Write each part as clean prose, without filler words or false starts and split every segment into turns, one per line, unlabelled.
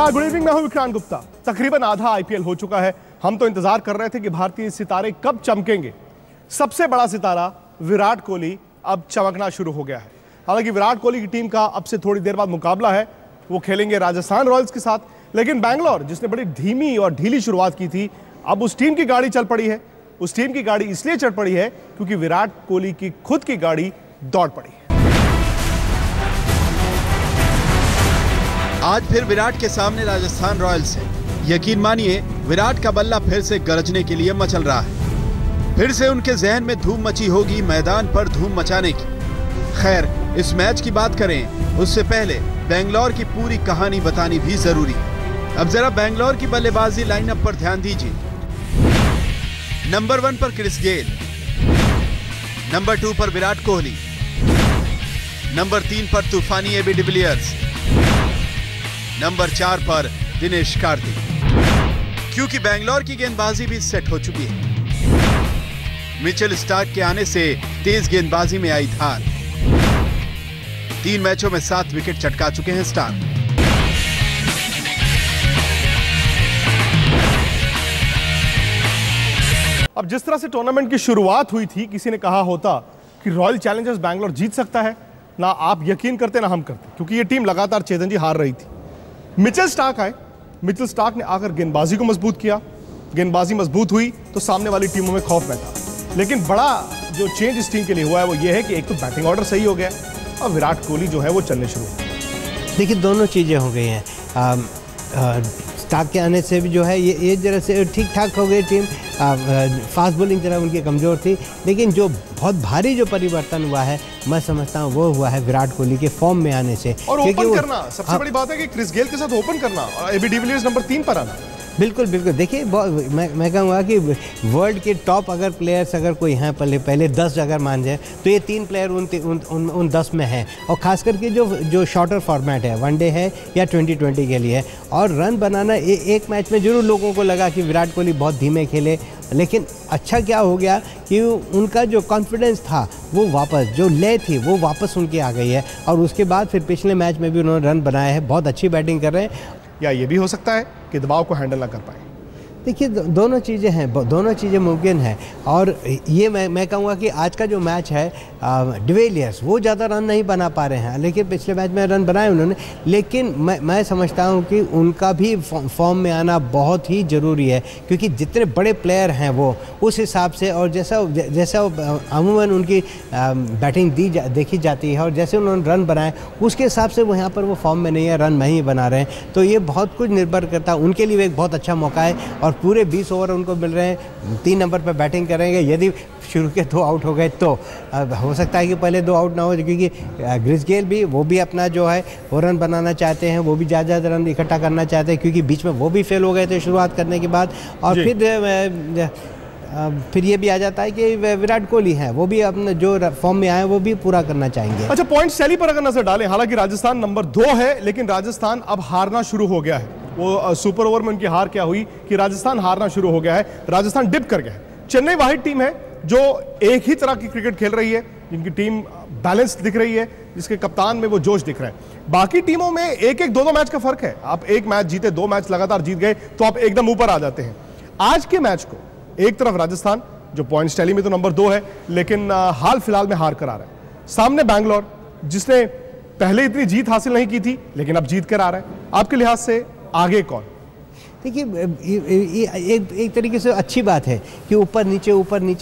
नमस्कार, good evening. मैं हूं विक्रांत गुप्ता। तकरीबन आधा आईपीएल हो चुका है। हम तो इंतजार कर रहे थे कि भारतीय सितारे कब चमकेंगे। सबसे बड़ा सितारा विराट कोहली अब चमकना शुरू हो गया है। हालांकि विराट कोहली की टीम का अब से थोड़ी देर बाद मुकाबला है। वो खेलेंगे राजस्थान रॉयल्स के साथ। लेकिन बैंगलोर, जिसने बड़ी धीमी और ढीली शुरुआत की थी, अब उस टीम की गाड़ी चल पड़ी है। उस टीम की गाड़ी इसलिए चढ़ पड़ी है क्योंकि विराट कोहली की खुद की गाड़ी दौड़ पड़ी है।
आज फिर विराट के सामने राजस्थान रॉयल्स है। यकीन मानिए, विराट का बल्ला फिर से गरजने के लिए मचल रहा है। फिर से उनके जहन में धूम मची होगी मैदान पर धूम मचाने की। खैर, इस मैच की बात करें उससे पहले बेंगलोर की पूरी कहानी बतानी भी जरूरी है। अब जरा बेंगलोर की बल्लेबाजी लाइनअप पर ध्यान दीजिए। नंबर 1 पर क्रिस गेल, नंबर 2 पर विराट कोहली, नंबर 3 पर तूफानी एबी डिविलियर्स, नंबर 4 पर दिनेश कार्तिक। क्योंकि बेंगलोर की गेंदबाजी भी सेट हो चुकी है। मिचेल स्टार्क के आने से तेज गेंदबाजी में आई धार। 3 मैचों में 7 विकेट चटका चुके हैं स्टार्क।
अब जिस तरह से टूर्नामेंट की शुरुआत हुई थी, किसी ने कहा होता कि रॉयल चैलेंजर्स बैंगलोर जीत सकता है, ना आप यकीन करते ना हम करते, क्योंकि ये टीम लगातार चेतन जी हार रही थी। मिचेल स्टार्क आए। मिचेल स्टार्क ने आकर गेंदबाजी को मजबूत किया। गेंदबाजी मजबूत हुई तो सामने वाली टीमों में खौफ में था। लेकिन बड़ा जो चेंज इस टीम के लिए हुआ है वो ये है कि एक तो बैटिंग ऑर्डर सही हो गया और विराट कोहली जो है वो चलने शुरू हो गए।
देखिए, दोनों चीज़ें हो गई हैं। स्टार्क के आने से भी जो है ये जरा से ठीक ठाक हो गई टीम। फास्ट बॉलिंग जरा उनकी कमज़ोर थी, लेकिन जो बहुत भारी जो परिवर्तन हुआ है मैं समझता हूँ वो हुआ है विराट कोहली के फॉर्म में आने से।
और ओपन करना सबसे बड़ी बात है कि क्रिस गेल के साथ ओपन करना और एबी डिविलियर्स नंबर 3 पर आना।
बिल्कुल बिल्कुल। देखिए, मैं कहूँगा कि वर्ल्ड के टॉप अगर प्लेयर्स अगर कोई हैं पहले 10 अगर मान जाए तो ये 3 प्लेयर उन 10 में हैं। और ख़ास करके जो शॉर्टर फॉर्मेट है, वनडे है या 2020 के लिए है। और रन बनाना एक मैच में जरूर लोगों को लगा कि विराट कोहली बहुत धीमे खेले, लेकिन अच्छा क्या हो गया कि उनका जो कॉन्फिडेंस था वो वापस, जो ले थी वो वापस उनकी आ गई है। और उसके बाद फिर पिछले मैच में भी उन्होंने रन बनाए हैं। बहुत अच्छी बैटिंग कर रहे हैं।
या ये भी हो सकता है कि दबाव को हैंडल ना कर पाए।
देखिए, दोनों चीज़ें हैं, दोनों चीज़ें मुमकिन हैं। और ये मैं कहूँगा कि आज का जो मैच है, डिविलियर्स वो ज़्यादा रन नहीं बना पा रहे हैं, लेकिन पिछले मैच में रन बनाए उन्होंने। लेकिन मैं समझता हूँ कि उनका भी फॉर्म में आना बहुत ही ज़रूरी है, क्योंकि जितने बड़े प्लेयर हैं वो उस हिसाब से, और जैसा अमूमन उनकी बैटिंग देखी जाती है और जैसे उन्होंने रन बनाए उसके हिसाब से वो यहाँ पर वो फॉर्म में नहीं है, रन नहीं बना रहे हैं। तो ये बहुत कुछ निर्भर करता है। उनके लिए एक बहुत अच्छा मौका है और पूरे 20 ओवर उनको मिल रहे हैं। 3 नंबर पर बैटिंग करेंगे। यदि शुरू के 2 आउट हो गए तो हो सकता है कि पहले 2 आउट ना हो, क्योंकि क्रिस गेल भी वो भी अपना जो है वो रन बनाना चाहते हैं। वो भी ज़्यादा रन इकट्ठा करना चाहते हैं, क्योंकि बीच में वो भी फेल हो गए थे शुरुआत करने के बाद। और फिर ये भी आ जाता है कि विराट कोहली है, वो भी अपना जो फॉर्म में आए वो भी पूरा करना चाहेंगे।
अच्छा, पॉइंट शैली पर अगर नजर डालें, हालांकि राजस्थान नंबर 2 है, लेकिन राजस्थान अब हारना शुरू हो गया है। वो सुपर ओवर में उनकी हार क्या हुई कि राजस्थान हारना शुरू हो गया है। राजस्थान डिप कर गया है। चेन्नई वाहिद टीम है जो एक ही तरह की क्रिकेट खेल रही है, जिनकी टीम बैलेंस दिख रही है, जिसके कप्तान में वो जोश दिख रहा है। बाकी टीमों में 1-1, 2-2 मैच का फर्क है। आप एक मैच जीते, 2 मैच लगातार जीत गए तो आप एकदम ऊपर आ जाते हैं। आज के मैच को एक तरफ राजस्थान, जो पॉइंट्स टैली में तो नंबर 2 है, लेकिन हाल फिलहाल में हार कर आ रहा है। सामने बैंगलोर, जिसने पहले इतनी जीत हासिल नहीं की थी, लेकिन अब जीत कर आ रहा है। आपके लिहाज से आगे कौन?
देखिए, एक तरीके से अच्छी बात है कि ऊपर नीचे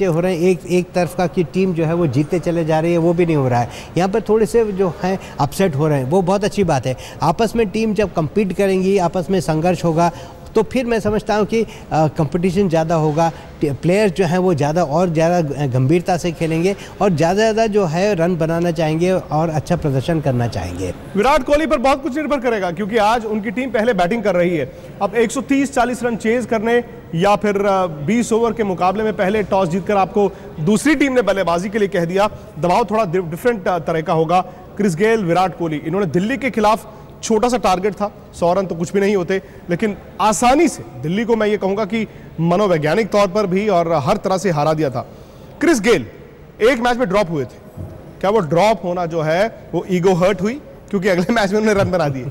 हो रहे हैं। एक तरफ का कि टीम जो है वो जीतते चले जा रही है, वो भी नहीं हो रहा है। यहाँ पर थोड़े से जो हैं अपसेट हो रहे हैं, वो बहुत अच्छी बात है। आपस में टीम जब compete करेंगी, आपस में संघर्ष होगा, तो फिर मैं समझता हूँ कि कंपटीशन ज़्यादा होगा। प्लेयर्स जो हैं वो ज़्यादा गंभीरता से खेलेंगे और ज़्यादा जो है रन बनाना चाहेंगे और अच्छा प्रदर्शन करना चाहेंगे।
विराट कोहली पर बहुत कुछ निर्भर करेगा, क्योंकि आज उनकी टीम पहले बैटिंग कर रही है। अब 130-40 रन चेज करने या फिर 20 ओवर के मुकाबले में पहले टॉस जीतकर आपको दूसरी टीम ने बल्लेबाजी के लिए कह दिया, दबाव थोड़ा डिफरेंट तरह का होगा। क्रिस गेल, विराट कोहली, इन्होंने दिल्ली के खिलाफ छोटा सा टारगेट था, 100 रन तो कुछ भी नहीं होते, लेकिन आसानी से दिल्ली को मैं ये कहूंगा कि मनोवैज्ञानिक तौर पर भी और हर तरह से हरा दिया था। क्रिस गेल एक मैच में ड्रॉप हुए थे। क्या वो ड्रॉप होना जो है वो ईगो हर्ट हुई, क्योंकि अगले मैच में उन्होंने रन बना दिए?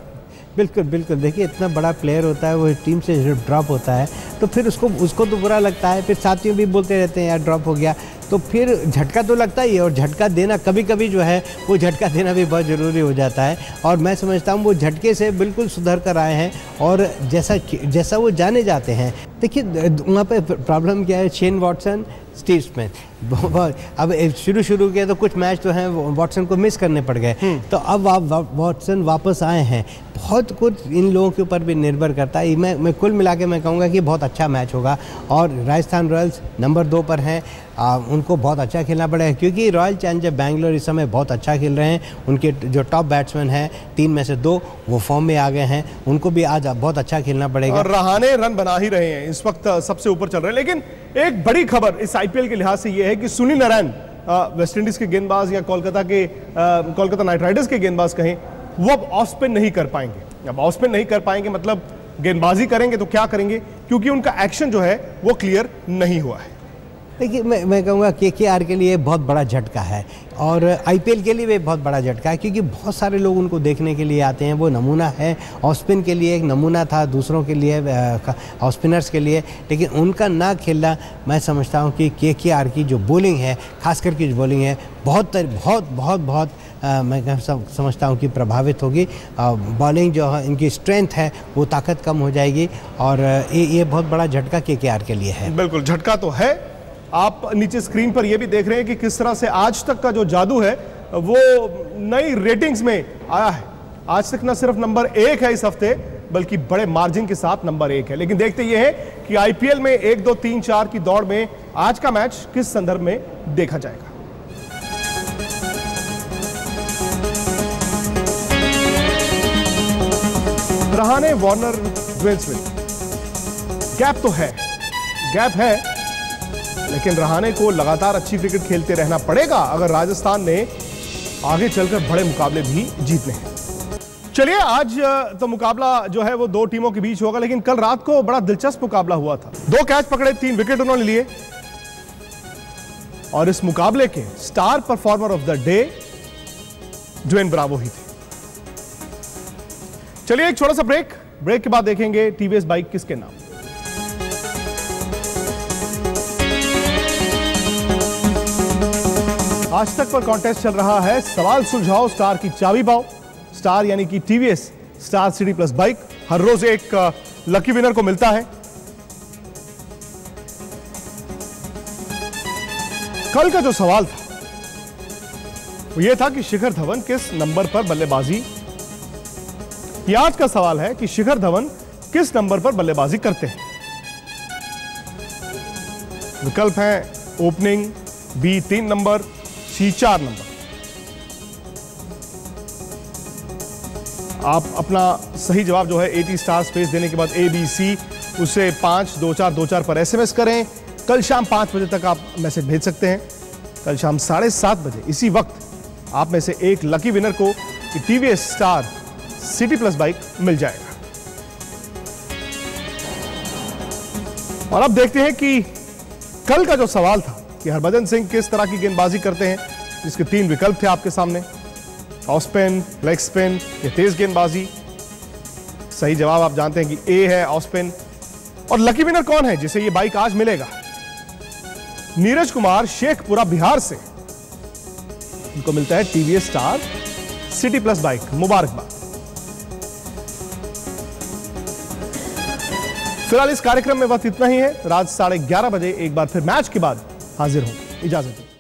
बिल्कुल बिल्कुल, देखिए इतना बड़ा प्लेयर होता है, वो टीम से ड्रॉप होता है तो फिर उसको तो बुरा लगता है, फिर साथियों भी बोलते रहते हैं यार ड्रॉप हो गया, तो फिर झटका तो लगता ही है। और झटका देना कभी कभी जो है वो झटका देना भी बहुत ज़रूरी हो जाता है, और मैं समझता हूँ वो झटके से बिल्कुल सुधर कर आए हैं और जैसा वो जाने जाते हैं। देखिए वहाँ पे प्रॉब्लम क्या है, शेन वॉटसन, स्टीव स्मिथ, अब शुरू के तो कुछ मैच तो हैं वॉटसन को मिस करने पड़ गए, तो अब वॉटसन वापस आए हैं। बहुत कुछ इन लोगों के ऊपर भी निर्भर करता है। मैं कुल मिला के मैं कहूँगा कि बहुत अच्छा मैच होगा, और राजस्थान रॉयल्स नंबर 2 पर हैं, उनको बहुत अच्छा खेलना पड़ेगा क्योंकि रॉयल चैलेंजर बैंगलोर इस समय बहुत अच्छा खेल रहे हैं। उनके जो टॉप बैट्समैन हैं 3 में से 2 वो फॉर्म में आ गए हैं, उनको भी आज बहुत अच्छा खेलना पड़ेगा।
और रहाणे रन बना ही रहे हैं, इस वक्त सबसे ऊपर चल रहे हैं। लेकिन एक बड़ी खबर इस आईपीएल के लिहाज से ये है कि सुनील नारायण, वेस्ट इंडीज के गेंदबाज या कोलकाता नाइट राइडर्स के गेंदबाज कहें, वो अब ऑफ स्पिन नहीं कर पाएंगे। अब ऑफ स्पिन नहीं कर पाएंगे मतलब गेंदबाजी करेंगे तो क्या करेंगे, क्योंकि उनका एक्शन जो है वो क्लियर नहीं हुआ है।
देखिए मैं कहूँगा केकेआर के लिए बहुत बड़ा झटका है, और आईपीएल के लिए भी बहुत बड़ा झटका है क्योंकि बहुत सारे लोग उनको देखने के लिए आते हैं। वो नमूना है, ऑफ स्पिन के लिए एक नमूना था दूसरों के लिए, ऑफ स्पिनर्स के लिए, लेकिन उनका ना खेलना मैं समझता हूँ कि केकेआर की जो बॉलिंग है, खासकर की जो बॉलिंग है, बहुत मैं समझता हूँ कि प्रभावित होगी। बॉलिंग जो है इनकी स्ट्रेंथ है वो ताकत कम हो जाएगी, और ये बहुत बड़ा झटका केकेआर के लिए है।
बिल्कुल झटका तो है। आप नीचे स्क्रीन पर यह भी देख रहे हैं कि किस तरह से आज तक का जो जादू है वो नई रेटिंग्स में आया है। आज तक न सिर्फ नंबर 1 है इस हफ्ते, बल्कि बड़े मार्जिन के साथ नंबर 1 है। लेकिन देखते ये है कि आईपीएल में 1, 2, 3, 4 की दौड़ में आज का मैच किस संदर्भ में देखा जाएगा। Rahane, Warner, Dwayne Smith, gap तो है, लेकिन रहाणे को लगातार अच्छी क्रिकेट खेलते रहना पड़ेगा अगर राजस्थान ने आगे चलकर बड़े मुकाबले भी जीतने हैं। चलिए आज तो मुकाबला जो है वो 2 टीमों के बीच होगा, लेकिन कल रात को बड़ा दिलचस्प मुकाबला हुआ था। 2 कैच पकड़े, 3 विकेट उन्होंने लिए, और इस मुकाबले के star performer of the day Dwayne Bravo ही थे। चलिए एक छोटा सा ब्रेक के बाद देखेंगे टीवीएस बाइक किसके नाम। आज तक पर कॉन्टेस्ट चल रहा है, सवाल सुलझाओ स्टार की चाबी पाओ। स्टार यानी कि TVS star city plus bike हर रोज एक लकी विनर को मिलता है। कल का जो सवाल था वो ये था कि शिखर धवन किस नंबर पर बल्लेबाजी, आज का सवाल है कि शिखर धवन किस नंबर पर बल्लेबाजी करते हैं। विकल्प हैं ओपनिंग, बी 3 नंबर, सी 4 नंबर। आप अपना सही जवाब जो है 80 स्टार स्पेस देने के बाद ABC उसे 52424 पर SMS करें। कल शाम 5 बजे तक आप मैसेज भेज सकते हैं। कल शाम 7:30 बजे इसी वक्त आप में से एक लकी विनर को TVS star city plus bike मिल जाएगा। और अब देखते हैं कि कल का जो सवाल था कि हरभजन सिंह किस तरह की गेंदबाजी करते हैं, जिसके 3 विकल्प थे आपके सामने, ऑफ स्पिन, लेग स्पिन या तेज गेंदबाजी। सही जवाब आप जानते हैं कि ए है, ऑफ स्पिन। और लकी विनर कौन है जिसे ये बाइक आज मिलेगा? नीरज कुमार, शेखपुरा, बिहार से। उनको मिलता है TVS star city plus bike. मुबारकबाद। फिलहाल इस कार्यक्रम में वक्त इतना ही है। रात 11:30 बजे एक बार फिर मैच के बाद हाजिर हूं। इजाजत दीजिए।